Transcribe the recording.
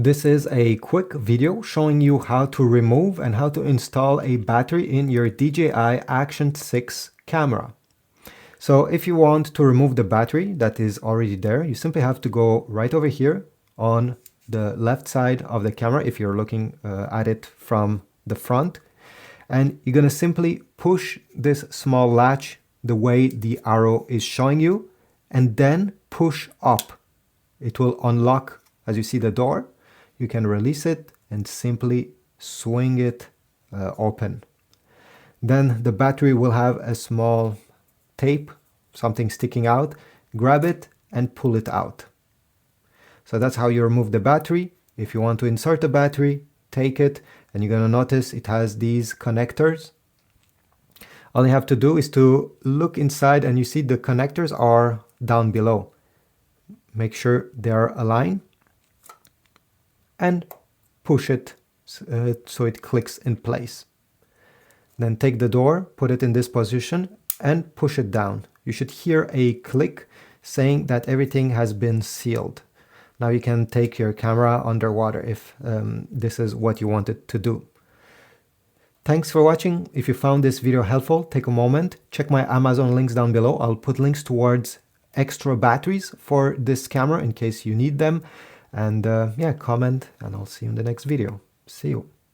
This is a quick video showing you how to remove and how to install a battery in your DJI Action 6 camera. So if you want to remove the battery that is already there, you simply have to go right over here on the left side of the camera if you're looking at it from the front. And you're going to simply push this small latch the way the arrow is showing you, and then push up. It will unlock as you see the door. You can release it and simply swing it open. Then the battery will have a small tape, something sticking out. Grab it and pull it out. So that's how you remove the battery. If you want to insert the battery, take it, and you're going to notice it has these connectors. All you have to do is to look inside, and you see the connectors are down below. Make sure they are aligned and push it so it clicks in place. Then take the door, put it in this position and push it down. You should hear a click saying that everything has been sealed. Now you can take your camera underwater if this is what you wanted to do. Thanks for watching. If you found this video helpful, take a moment, check my Amazon links down below. I'll put links towards extra batteries for this camera in case you need them. And yeah, comment, and I'll see you in the next video. See you.